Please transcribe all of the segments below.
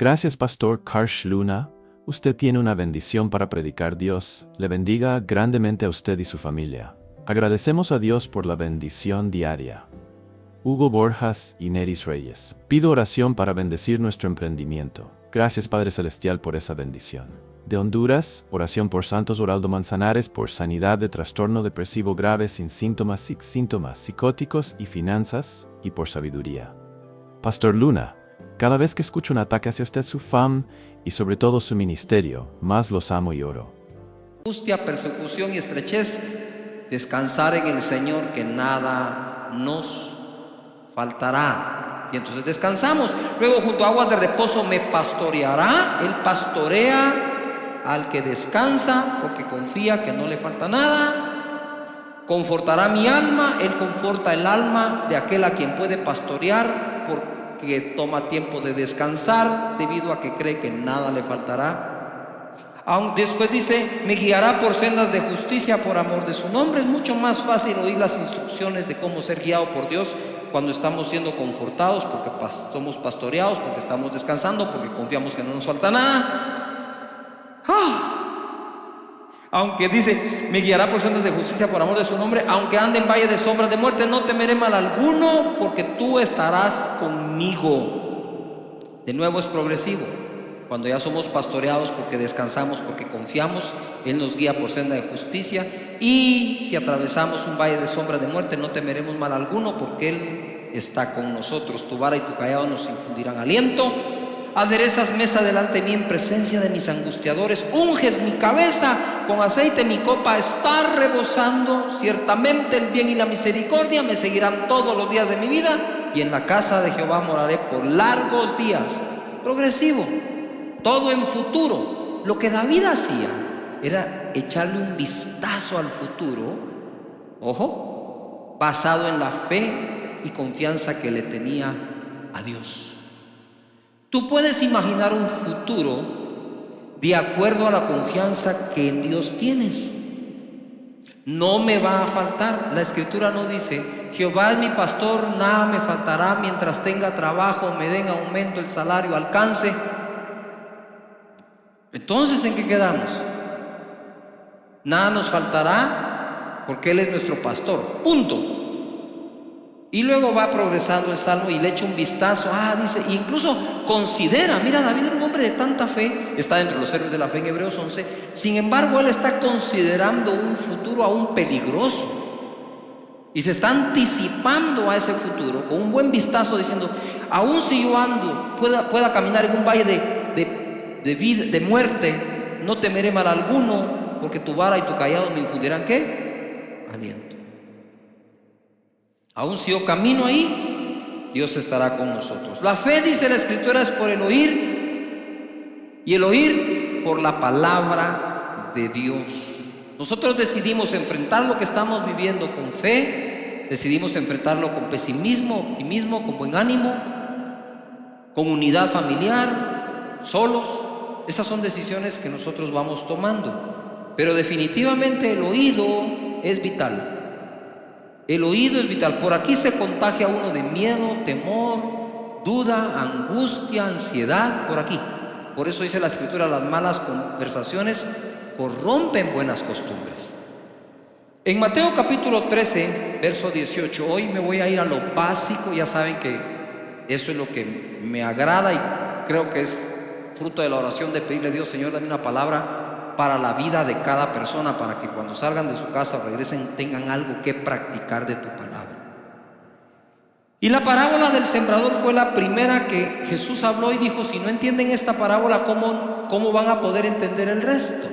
Gracias, Pastor Karsh Luna. Usted tiene una bendición para predicar. Dios le bendiga grandemente a usted y su familia. Agradecemos a Dios por la bendición diaria. Hugo Borjas y Neris Reyes. Pido oración para bendecir nuestro emprendimiento. Gracias, Padre Celestial, por esa bendición. De Honduras, oración por Santos Oraldo Manzanares por sanidad de trastorno depresivo grave sin síntomas psicóticos y finanzas, y por sabiduría. Pastor Luna, cada vez que escucho un ataque hacia usted, su fam y sobre todo su ministerio, más los amo y oro. Angustia, persecución y estrechez, descansar en el Señor, que nada nos faltará. Y entonces descansamos. Luego, junto a aguas de reposo me pastoreará. Él pastorea al que descansa porque confía que no le falta nada. Confortará mi alma. Él conforta el alma de aquel a quien puede pastorear porque toma tiempo de descansar debido a que cree que nada le faltará. Después dice, me guiará por sendas de justicia por amor de su nombre. Es mucho más fácil oír las instrucciones de cómo ser guiado por Dios cuando estamos siendo confortados, porque somos pastoreados, porque estamos descansando, porque confiamos que no nos falta nada. Aunque dice, me guiará por sendas de justicia por amor de su nombre, aunque ande en valle de sombras de muerte, no temeré mal alguno, porque tú estarás conmigo. De nuevo es progresivo. Cuando ya somos pastoreados porque descansamos, porque confiamos, Él nos guía por senda de justicia. Y si atravesamos un valle de sombra de muerte, no temeremos mal alguno, porque Él está con nosotros. Tu vara y tu cayado nos infundirán aliento. Aderezas mesa delante de mí en presencia de mis angustiadores. Unges mi cabeza con aceite, mi copa está rebosando. Ciertamente el bien y la misericordia me seguirán todos los días de mi vida, y en la casa de Jehová moraré por largos días. Progresivo. Todo en futuro. Lo que David hacía era echarle un vistazo al futuro, ojo, basado en la fe y confianza que le tenía a Dios. Tú puedes imaginar un futuro de acuerdo a la confianza que en Dios tienes. No me va a faltar. La escritura no dice, Jehová es mi pastor, nada me faltará mientras tenga trabajo, me den aumento, el salario alcance. Entonces, ¿en qué quedamos? Nada nos faltará porque Él es nuestro pastor, punto. Y luego va progresando el salmo y le echa un vistazo, dice, incluso considera, mira, David era un hombre de tanta fe, está entre los héroes de la fe en Hebreos 11, sin embargo él está considerando un futuro aún peligroso y se está anticipando a ese futuro con un buen vistazo, diciendo, aún si yo ando, pueda caminar en un valle de muerte, no temeré mal alguno, porque tu vara y tu cayado me infundirán ¿qué? Aliento. Aún si yo camino ahí, Dios estará con nosotros. La fe, dice la escritura, es por el oír, y el oír por la palabra de Dios. Nosotros decidimos enfrentar lo que estamos viviendo con fe, decidimos enfrentarlo con pesimismo, optimismo, con buen ánimo, con unidad familiar, solos. Esas son decisiones que nosotros vamos tomando. Pero definitivamente el oído es vital. El oído es vital. Por aquí se contagia uno de miedo, temor, duda, angustia, ansiedad. Por aquí. Por eso dice la escritura, las malas conversaciones corrompen buenas costumbres. En Mateo capítulo 13, verso 18, hoy me voy a ir a lo básico. Ya saben que eso es lo que me agrada y creo que es fruto de la oración de pedirle a Dios, Señor, dame una palabra para la vida de cada persona, para que cuando salgan de su casa o regresen tengan algo que practicar de tu palabra. Y la parábola del sembrador fue la primera que Jesús habló y dijo, si no entienden esta parábola, ¿cómo van a poder entender el resto?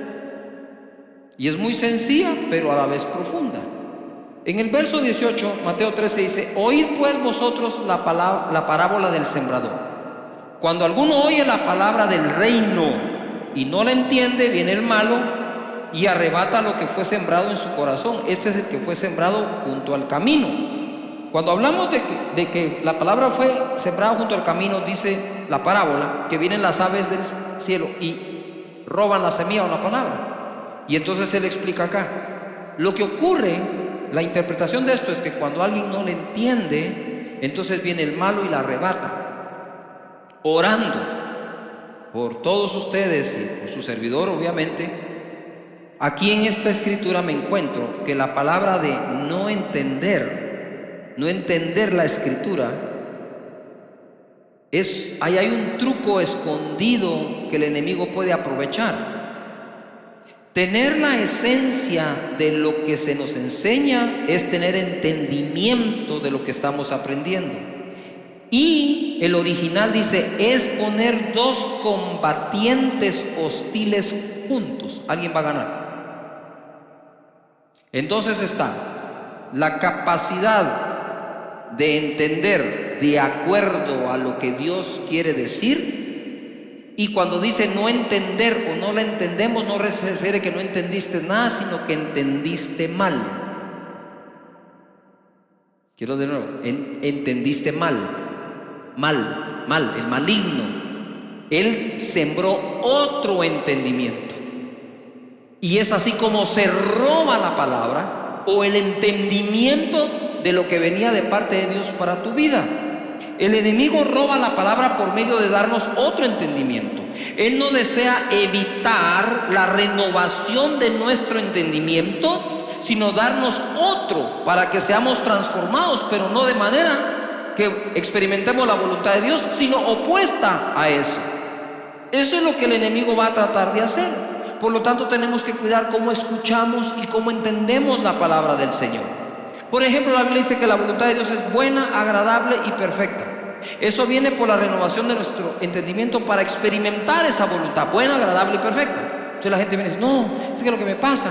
Y es muy sencilla, pero a la vez profunda. En el verso 18, Mateo 13 dice, oíd pues vosotros la parábola del sembrador. Cuando alguno oye la palabra del reino y no la entiende, viene el malo y arrebata lo que fue sembrado en su corazón. Este es el que fue sembrado junto al camino. Cuando hablamos de que la palabra fue sembrada junto al camino, dice la parábola que vienen las aves del cielo y roban la semilla o la palabra. Y entonces él explica acá. Lo que ocurre, la interpretación de esto es que cuando alguien no le entiende, entonces viene el malo y la arrebata. Orando, por todos ustedes y por su servidor, obviamente, aquí en esta escritura me encuentro que la palabra de no entender la escritura, ahí hay un truco escondido que el enemigo puede aprovechar. Tener la esencia de lo que se nos enseña es tener entendimiento de lo que estamos aprendiendo. Y el original dice, es poner dos combatientes hostiles juntos. Alguien va a ganar. Entonces está la capacidad de entender de acuerdo a lo que Dios quiere decir. Y cuando dice no entender o no la entendemos, no se refiere que no entendiste nada, sino que entendiste mal. Quiero de nuevo, entendiste mal, el maligno. Él sembró otro entendimiento. Y es así como se roba la palabra o el entendimiento de lo que venía de parte de Dios para tu vida. El enemigo roba la palabra por medio de darnos otro entendimiento. Él no desea evitar la renovación de nuestro entendimiento, sino darnos otro para que seamos transformados, pero no de manera que experimentemos la voluntad de Dios, sino opuesta a eso. Eso es lo que el enemigo va a tratar de hacer. Por lo tanto, tenemos que cuidar cómo escuchamos y cómo entendemos la palabra del Señor. Por ejemplo, la Biblia dice que la voluntad de Dios es buena, agradable y perfecta. Eso viene por la renovación de nuestro entendimiento para experimentar esa voluntad buena, agradable y perfecta. Entonces la gente viene y dice, no, es que lo que me pasa.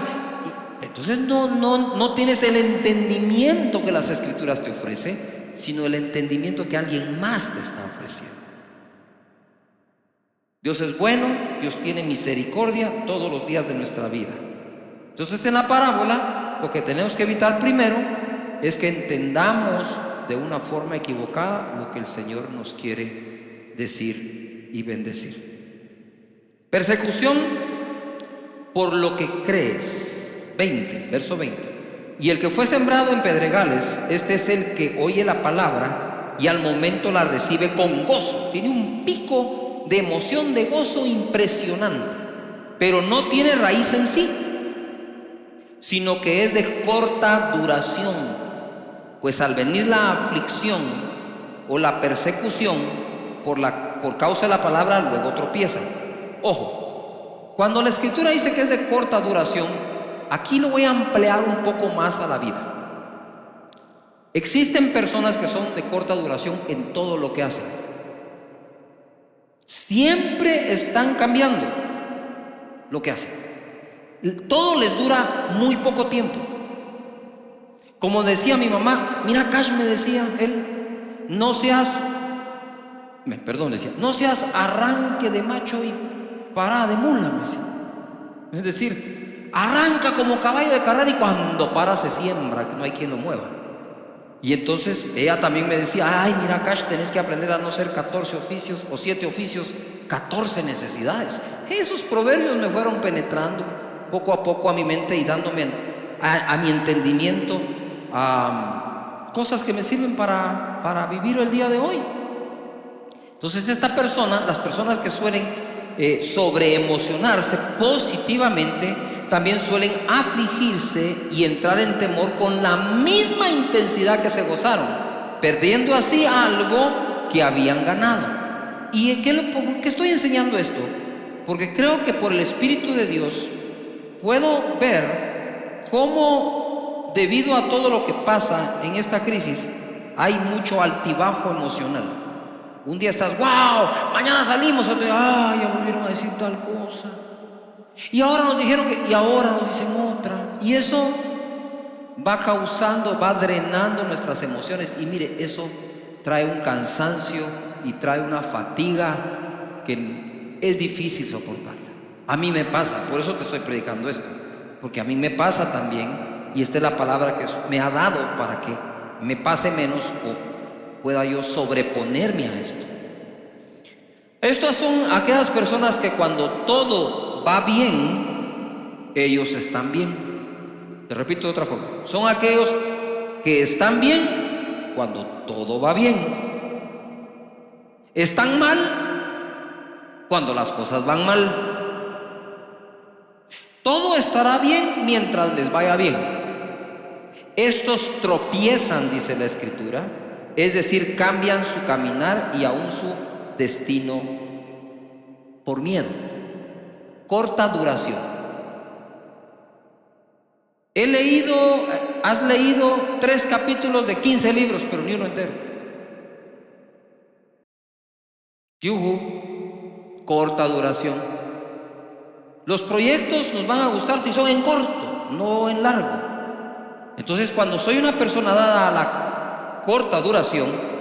Y entonces no tienes el entendimiento que las Escrituras te ofrecen, sino el entendimiento que alguien más te está ofreciendo. Dios es bueno, Dios tiene misericordia todos los días de nuestra vida. Entonces en la parábola lo que tenemos que evitar primero es que entendamos de una forma equivocada lo que el Señor nos quiere decir y bendecir. Persecución por lo que crees. 20, verso 20. Y el que fue sembrado en pedregales, este es el que oye la palabra y al momento la recibe con gozo. Tiene un pico de emoción, de gozo impresionante, pero no tiene raíz en sí, sino que es de corta duración. Pues al venir la aflicción o la persecución por causa de la palabra, luego tropieza. Ojo, cuando la Escritura dice que es de corta duración, aquí lo voy a ampliar un poco más a la vida. Existen personas que son de corta duración en todo lo que hacen. Siempre están cambiando lo que hacen. Todo les dura muy poco tiempo. Como decía mi mamá, mira, Cash, me decía él, no seas arranque de macho y parada de mula, me decía. Es decir, arranca como caballo de carrera y cuando para se siembra, que no hay quien lo mueva. Y entonces ella también me decía, ay, mira, Cash, tenés que aprender a no ser 14 oficios o 7 oficios, 14 necesidades. Esos proverbios me fueron penetrando poco a poco a mi mente y dándome a mi entendimiento cosas que me sirven para vivir el día de hoy. Entonces las personas que suelen sobreemocionarse positivamente, también suelen afligirse y entrar en temor con la misma intensidad que se gozaron, perdiendo así algo que habían ganado. ¿Y por qué estoy enseñando esto? Porque creo que por el Espíritu de Dios puedo ver cómo, debido a todo lo que pasa en esta crisis, hay mucho altibajo emocional. Un día estás, wow, mañana salimos, otro día, ay, ya volvieron a decir tal cosa. Y ahora nos dijeron y ahora nos dicen otra. Y eso va drenando nuestras emociones. Y mire, eso trae un cansancio y trae una fatiga que es difícil soportarla. A mí me pasa, por eso te estoy predicando esto, porque a mí me pasa también, y esta es la palabra que me ha dado para que me pase menos o pueda yo sobreponerme a esto. Estas son aquellas personas que cuando todo va bien, ellos están bien. Te repito de otra forma, son aquellos que están bien cuando todo va bien. Están mal cuando las cosas van mal. Todo estará bien mientras les vaya bien. Estos tropiezan, dice la Escritura, es decir, cambian su caminar y aún su destino por miedo. Corta duración. Has leído 3 capítulos de 15 libros, pero ni uno entero. Corta duración. Los proyectos nos van a gustar si son en corto, no en largo. Entonces, cuando soy una persona dada a la corta duración,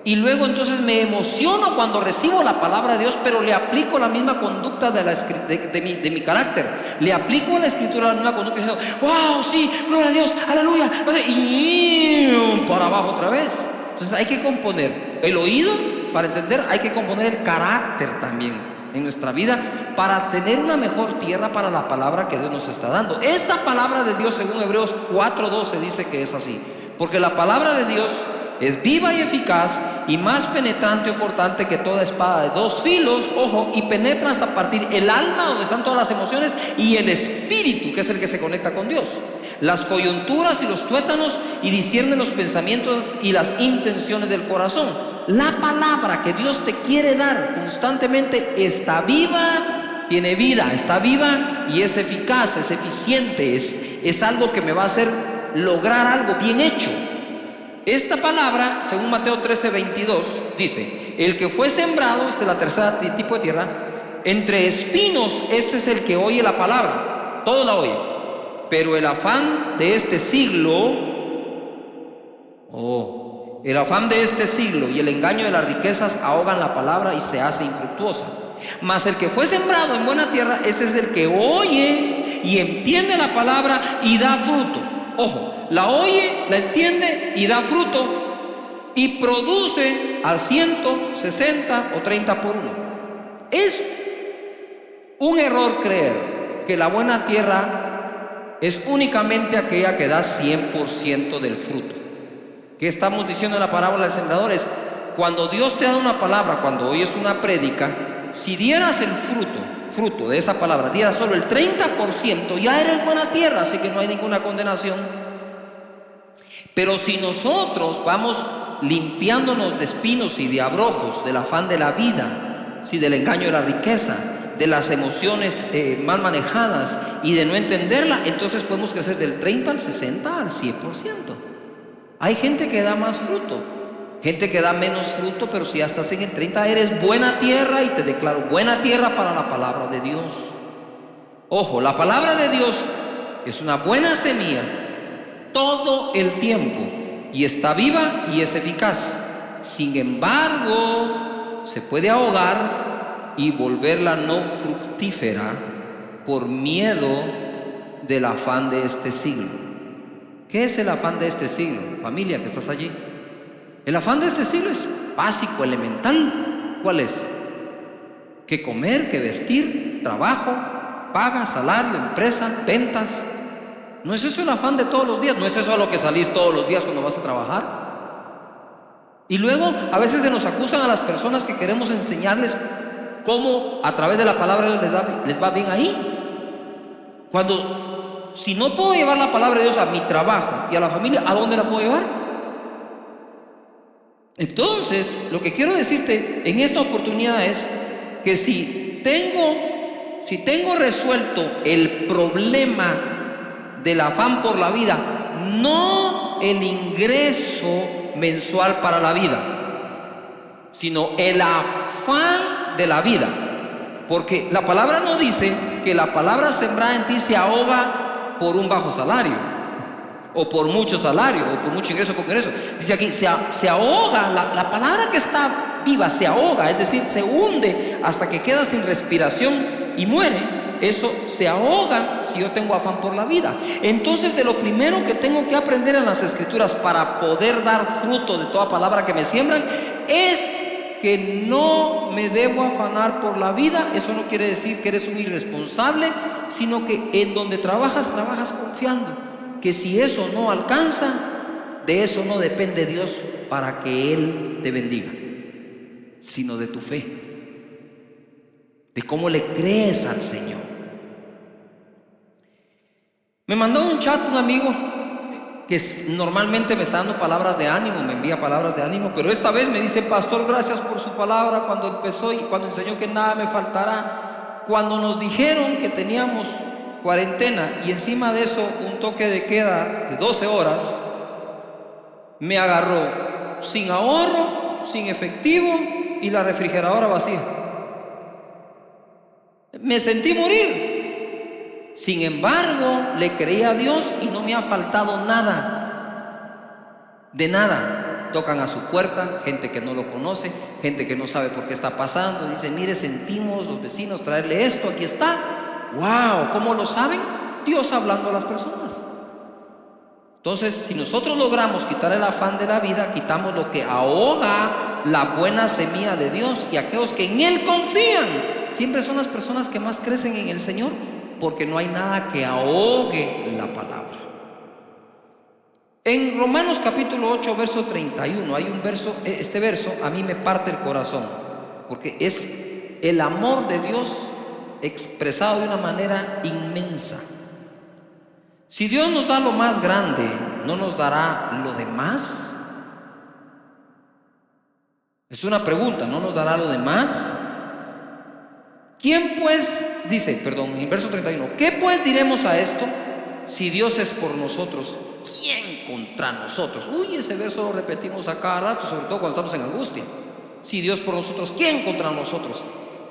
y luego entonces me emociono cuando recibo la palabra de Dios, pero le aplico la misma conducta de mi carácter. Le aplico a la Escritura la misma conducta diciendo, wow, sí, gloria a Dios, aleluya, y para abajo otra vez. Entonces hay que componer el oído para entender, hay que componer el carácter también en nuestra vida para tener una mejor tierra para la palabra que Dios nos está dando. Esta palabra de Dios, según Hebreos 4:12, dice que es así, porque la palabra de Dios es viva y eficaz y más penetrante o cortante que toda espada de 2 filos, ojo, y penetra hasta partir el alma, donde están todas las emociones, y el espíritu, que es el que se conecta con Dios, las coyunturas y los tuétanos, y discierne los pensamientos y las intenciones del corazón. La palabra que Dios te quiere dar constantemente está viva, tiene vida, está viva y es eficaz, es eficiente, es algo que me va a hacer lograr algo bien hecho. Esta palabra, según Mateo 13:22, dice, el que fue sembrado, este es la tercera tipo de tierra, entre espinos, este es el que oye la palabra, todo la oye, pero el afán de este siglo, el afán de este siglo y el engaño de las riquezas ahogan la palabra y se hace infructuosa. Mas el que fue sembrado en buena tierra, ese es el que oye y entiende la palabra y da fruto. Ojo, la oye, la entiende y da fruto y produce al 100, 60 o 30 por uno. Es un error creer que la buena tierra es únicamente aquella que da 100% del fruto. ¿Qué estamos diciendo en la parábola del sembrador? Es cuando Dios te da una palabra, cuando oyes una prédica, si dieras el fruto de esa palabra, dieras solo el 30%, ya eres buena tierra, así que no hay ninguna condenación. Pero si nosotros vamos limpiándonos de espinos y de abrojos, del afán de la vida, del engaño de la riqueza, de las emociones mal manejadas y de no entenderla, entonces podemos crecer del 30 al 60 al 100%. Hay gente que da más fruto, gente que da menos fruto, pero si ya estás en el 30, eres buena tierra y te declaro buena tierra para la palabra de Dios. Ojo, la palabra de Dios es una buena semilla todo el tiempo y está viva y es eficaz. Sin embargo, se puede ahogar y volverla no fructífera por miedo del afán de este siglo. ¿Qué es el afán de este siglo? Familia que estás allí. El afán de este siglo es básico, elemental. ¿Cuál es? ¿Qué comer, qué vestir, trabajo, paga, salario, empresa, ventas? ¿No es eso el afán de todos los días? ¿No es eso a lo que salís todos los días cuando vas a trabajar? Y luego a veces se nos acusan a las personas que queremos enseñarles cómo a través de la palabra de Dios les va bien ahí. Cuando, si no puedo llevar la palabra de Dios a mi trabajo y a la familia, ¿a dónde la puedo llevar? Entonces, lo que quiero decirte en esta oportunidad es que si tengo resuelto el problema del afán por la vida, no el ingreso mensual para la vida, sino el afán de la vida. Porque la palabra no dice que la palabra sembrada en ti se ahoga por un bajo salario, o por mucho salario, o por mucho ingreso, poco ingreso. Dice aquí, se ahoga, la palabra que está viva se ahoga, es decir, se hunde hasta que queda sin respiración y muere. Eso se ahoga si yo tengo afán por la vida. Entonces, de lo primero que tengo que aprender en las Escrituras para poder dar fruto de toda palabra que me siembran es que no me debo afanar por la vida. Eso no quiere decir que eres un irresponsable, sino que en donde trabajas confiando que si eso no alcanza, de eso no depende Dios para que Él te bendiga, sino de tu fe. de cómo le crees al Señor. Me mandó un chat un amigo que normalmente me está dando palabras de ánimo, me envía palabras de ánimo, pero esta vez me dice: pastor, gracias por su palabra cuando empezó y cuando enseñó que nada me faltará. Cuando nos dijeron que teníamos cuarentena y encima de eso un toque de queda de 12 horas, me agarró sin ahorro, sin efectivo y la refrigeradora vacía. Me sentí morir. Sin embargo, le creí a Dios y no me ha faltado nada. De nada. Tocan a su puerta, gente que no lo conoce, gente que no sabe por qué está pasando. Dice: mire, sentimos los vecinos traerle esto, aquí está. ¡Wow! ¿Cómo lo saben? Dios hablando a las personas. Entonces, si nosotros logramos quitar el afán de la vida, quitamos lo que ahoga la buena semilla de Dios. Y aquellos que en Él confían siempre son las personas que más crecen en el Señor, porque no hay nada que ahogue la palabra. En Romanos capítulo 8, verso 31, hay un verso, este verso a mí me parte el corazón, porque es el amor de Dios expresado de una manera inmensa. Si Dios nos da lo más grande, ¿no nos dará lo demás? Es una pregunta, ¿no nos dará lo demás? ¿Quién pues, dice, perdón, en verso 31, ¿qué pues diremos a esto? Si Dios es por nosotros, ¿quién contra nosotros? Uy, ese verso lo repetimos a cada rato, sobre todo cuando estamos en angustia. Si Dios por nosotros, ¿quién contra nosotros?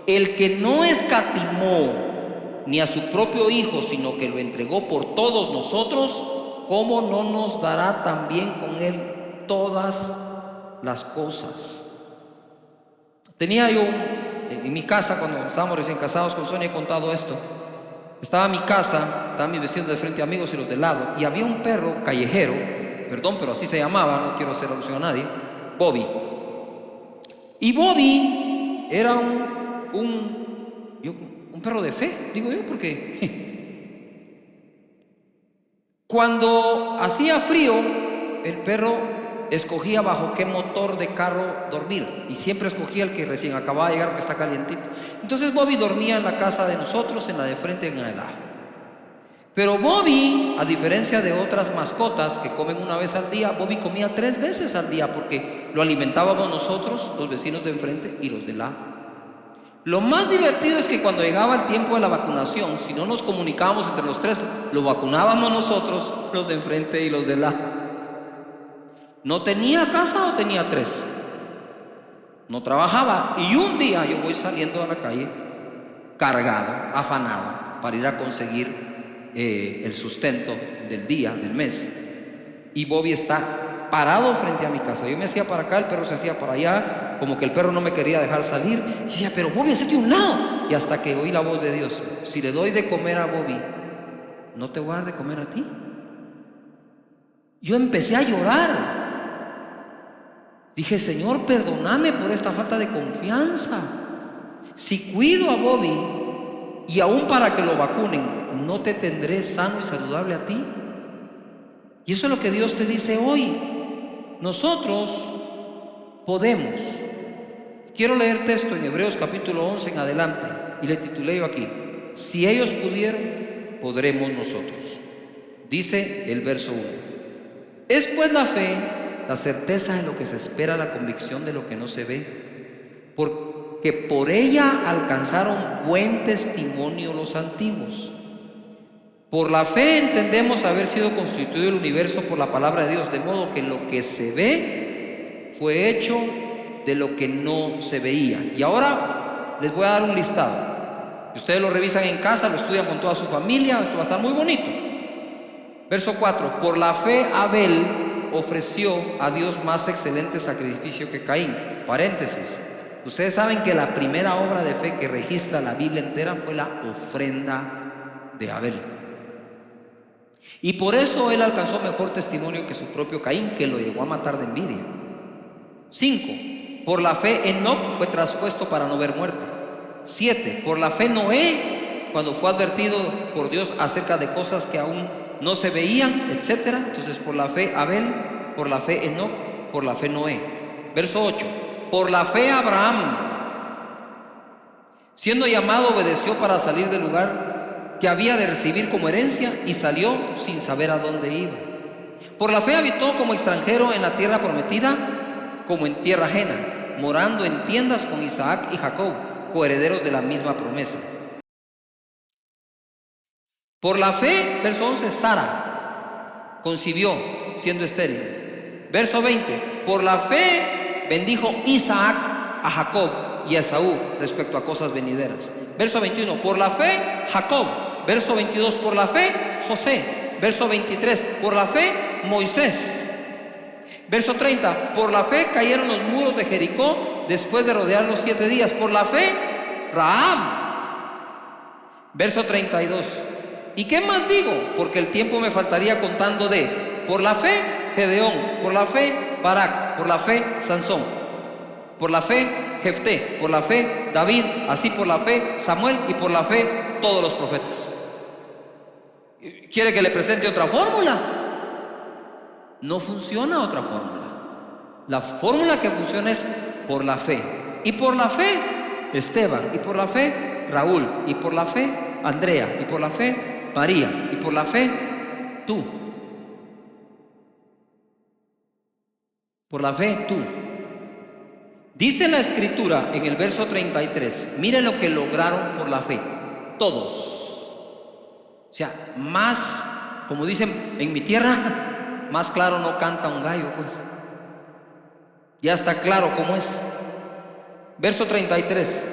El que no escatimó ni a su propio Hijo, sino que lo entregó por todos nosotros, ¿cómo no nos dará también con Él todas las cosas? Tenía yo en mi casa, cuando estábamos recién casados con Sonia, he contado esto. Estaba mi casa, estaban mis vecinos de frente, amigos, y los de lado, y había un perro callejero, perdón, pero así se llamaba, no quiero hacer alusión a nadie, Bobby. Y Bobby era un perro de fe, digo yo, porque cuando hacía frío, el perro escogía bajo qué motor de carro dormir, y siempre escogía el que recién acababa de llegar, porque está calientito. Entonces Bobby dormía en la casa de nosotros, en la de frente, en el lado. Pero Bobby, a diferencia de otras mascotas que comen una vez al día, Bobby comía 3 veces al día, porque lo alimentábamos nosotros, los vecinos de enfrente y los de lado. Lo más divertido es que cuando llegaba el tiempo de la vacunación, si no nos comunicábamos entre los 3, lo vacunábamos nosotros, los de enfrente y los de lado. ¿No tenía casa o tenía 3? No trabajaba. Y un día yo voy saliendo a la calle cargado, afanado, para ir a conseguir el sustento del día, del mes. Y Bobby está parado frente a mi casa. Yo me hacía para acá, el perro se hacía para allá, como que el perro no me quería dejar salir. Y decía: pero Bobby, hacete un lado. Y hasta que oí la voz de Dios: si le doy de comer a Bobby, ¿no te voy a dar de comer a ti? Yo empecé a llorar. Dije: Señor, perdóname por esta falta de confianza. Si cuido a Bobby y aún para que lo vacunen, ¿no te tendré sano y saludable a ti? Y eso es lo que Dios te dice hoy. Nosotros podemos. Quiero leer texto en Hebreos capítulo 11 en adelante, y le titulé yo aquí: si ellos pudieron, podremos nosotros. Dice el verso 1: es pues la fe, la certeza de lo que se espera, la convicción de lo que no se ve, porque por ella alcanzaron buen testimonio los antiguos. Por la fe entendemos haber sido constituido el universo por la palabra de Dios, de modo que lo que se ve fue hecho de lo que no se veía. Y ahora les voy a dar un listado. Ustedes lo revisan en casa, lo estudian con toda su familia, esto va a estar muy bonito. Verso 4: por la fe Abel ofreció a Dios más excelente sacrificio que Caín. Paréntesis: ustedes saben que la primera obra de fe que registra la Biblia entera fue la ofrenda de Abel. Y por eso él alcanzó mejor testimonio que su propio Caín, que lo llegó a matar de envidia. 5: por la fe Enoc fue traspuesto para no ver muerte. 7: por la fe Noé, cuando fue advertido por Dios acerca de cosas que aún no se veían, etc. Entonces, por la fe Abel, por la fe Enoc, por la fe Noé. Verso 8: por la fe Abraham, Siendo llamado, obedeció para salir del lugar que había de recibir como herencia y salió sin saber a dónde iba. Por la fe habitó como extranjero en la tierra prometida, como en tierra ajena, morando en tiendas con Isaac y Jacob, coherederos de la misma promesa. Por la fe, verso 11, Sara concibió siendo estéril. Verso 20, por la fe bendijo Isaac a Jacob y a Esaú respecto a cosas venideras. Verso 21, por la fe Jacob. Verso 22, por la fe José. Verso 23, por la fe Moisés. Verso 30, por la fe cayeron los muros de Jericó después de rodearlos 7 días. Por la fe Rahab. Verso 32, ¿y qué más digo? Porque el tiempo me faltaría contando de: por la fe Gedeón, por la fe Barak, por la fe Sansón, por la fe Jefté, por la fe David, así por la fe Samuel y por la fe todos los profetas. ¿Quiere que le presente otra fórmula? No funciona otra fórmula. La fórmula que funciona es por la fe. Y por la fe Esteban, y por la fe Raúl, y por la fe Andrea, y por la fe María, y por la fe tú. Por la fe tú. Dice la escritura en el verso 33, mire lo que lograron por la fe, todos. O sea, más, como dicen en mi tierra, más claro no canta un gallo, pues. Ya está claro cómo es. Verso 33,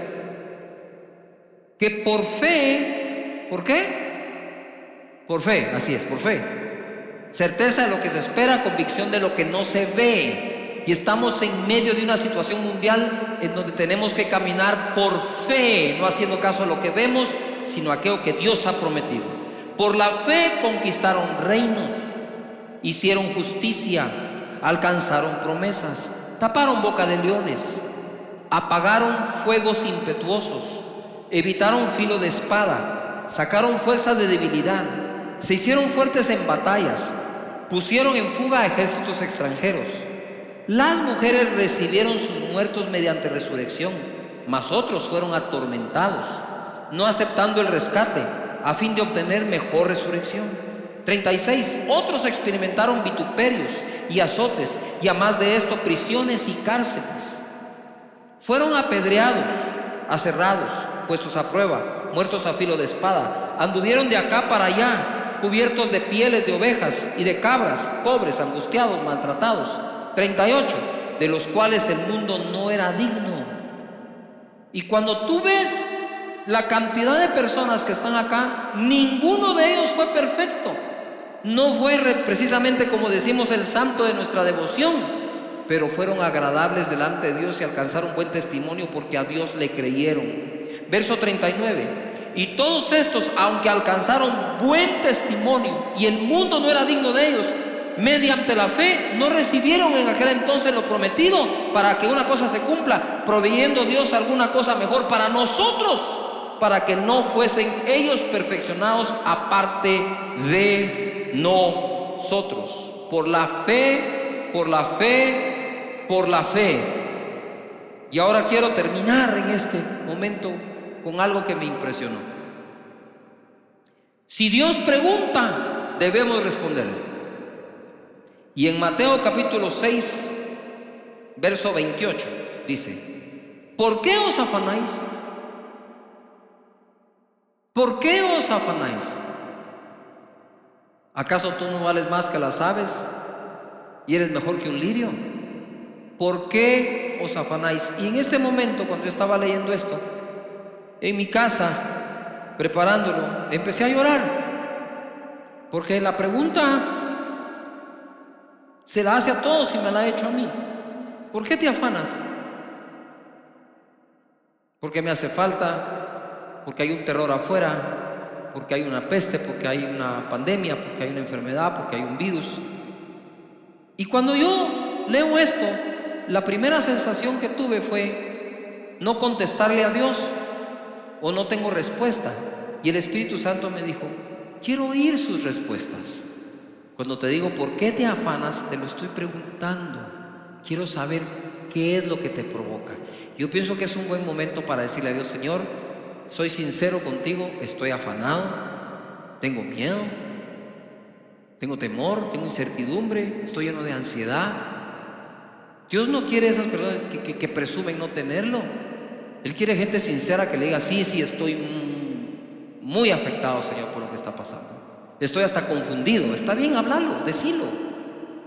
que por fe, ¿por qué? Por fe, así es, por fe. Certeza de lo que se espera, convicción de lo que no se ve. Y estamos en medio de una situación mundial en donde tenemos que caminar por fe, no haciendo caso a lo que vemos, sino a aquello que Dios ha prometido. Por la fe conquistaron reinos, hicieron justicia, alcanzaron promesas, taparon boca de leones, apagaron fuegos impetuosos, evitaron filo de espada, sacaron fuerza de debilidad, se hicieron fuertes en batallas, pusieron en fuga a ejércitos extranjeros. Las mujeres recibieron sus muertos mediante resurrección, mas otros fueron atormentados, no aceptando el rescate, a fin de obtener mejor resurrección. 36. Otros experimentaron vituperios y azotes, y a más de esto, prisiones y cárceles. Fueron apedreados, aserrados, puestos a prueba, muertos a filo de espada. Anduvieron de acá para allá, cubiertos de pieles de ovejas y de cabras, pobres, angustiados, maltratados. 38, de los cuales el mundo no era digno. Y cuando tú ves la cantidad de personas que están acá, ninguno de ellos fue perfecto. No fue precisamente, como decimos, el santo de nuestra devoción, pero fueron agradables delante de Dios y alcanzaron buen testimonio porque a Dios le creyeron. Verso 39, y todos estos, aunque alcanzaron buen testimonio y el mundo no era digno de ellos, mediante la fe no recibieron en aquel entonces lo prometido, para que una cosa se cumpla, proveyendo Dios alguna cosa mejor para nosotros, para que no fuesen ellos perfeccionados aparte de nosotros. Por la fe, por la fe, por la fe. Y ahora quiero terminar en este momento con algo que me impresionó. Si Dios pregunta, debemos responderle. Y en Mateo capítulo 6, verso 28, dice: ¿por qué os afanáis? ¿Por qué os afanáis? ¿Acaso tú no vales más que las aves y eres mejor que un lirio? ¿Por qué os afanáis? Y en este momento, cuando yo estaba leyendo esto, en mi casa, preparándolo, empecé a llorar, porque la pregunta se la hace a todos y me la ha hecho a mí. ¿Por qué te afanas? Porque me hace falta, porque hay un terror afuera, porque hay una peste, porque hay una pandemia, porque hay una enfermedad, porque hay un virus. Y cuando yo leo esto, la primera sensación que tuve fue no contestarle a Dios, o no tengo respuesta. Y el Espíritu Santo me dijo: quiero oír sus respuestas. Cuando te digo ¿por qué te afanas?, te lo estoy preguntando. Quiero saber qué es lo que te provoca. Yo pienso que es un buen momento para decirle a Dios: Señor, soy sincero contigo, estoy afanado, tengo miedo, tengo temor, tengo incertidumbre, estoy lleno de ansiedad. Dios no quiere esas personas que presumen no tenerlo. Él quiere gente sincera que le diga, sí, estoy muy afectado, Señor, por lo que está pasando. Estoy hasta confundido. Está bien, háblalo, decilo.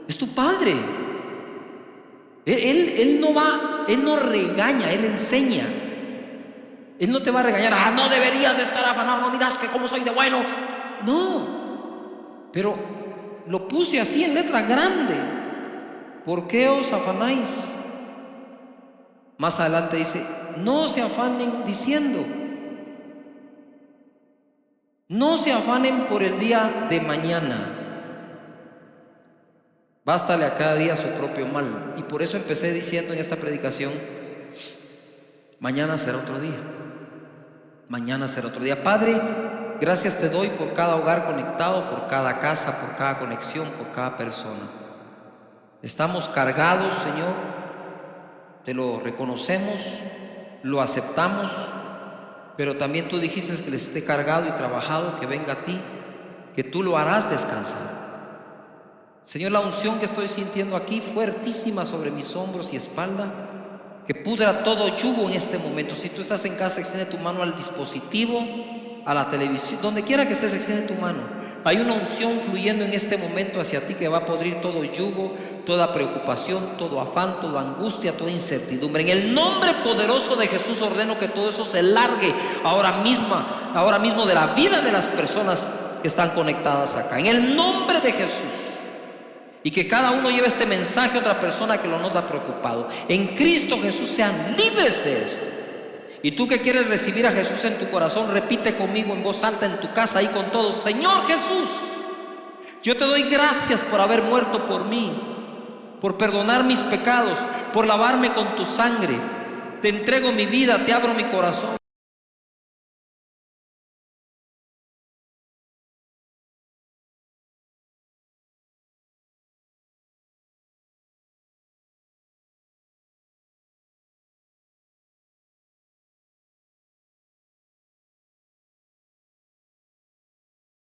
Es tu Padre. Él no regaña, Él enseña. Él no te va a regañar, no deberías de estar afanado, no miras que cómo soy de bueno. No, pero lo puse así en letra grande. ¿Por qué os afanáis? Más adelante dice, no se afanen diciendo, no se afanen por el día de mañana. Bástale a cada día su propio mal. Y por eso empecé diciendo en esta predicación, mañana será otro día. Mañana será otro día. Padre, gracias te doy por cada hogar conectado, por cada casa, por cada conexión, por cada persona. Estamos cargados, Señor, te lo reconocemos, lo aceptamos, pero también tú dijiste que les esté cargado y trabajado, que venga a ti, que tú lo harás descansar. Señor, la unción que estoy sintiendo aquí, fuertísima sobre mis hombros y espalda, que pudra todo yugo en este momento. Si tú estás en casa, extiende tu mano al dispositivo, a la televisión, donde quiera que estés, extiende tu mano. Hay una unción fluyendo en este momento hacia ti que va a podrir todo yugo, toda preocupación, todo afán, toda angustia, toda incertidumbre. En el nombre poderoso de Jesús ordeno que todo eso se largue ahora mismo de la vida de las personas que están conectadas acá. En el nombre de Jesús. Y que cada uno lleve este mensaje a otra persona que lo nota preocupado. En Cristo Jesús sean libres de esto. Y tú que quieres recibir a Jesús en tu corazón, repite conmigo en voz alta en tu casa y con todos: Señor Jesús, yo te doy gracias por haber muerto por mí, por perdonar mis pecados, por lavarme con tu sangre. Te entrego mi vida, te abro mi corazón.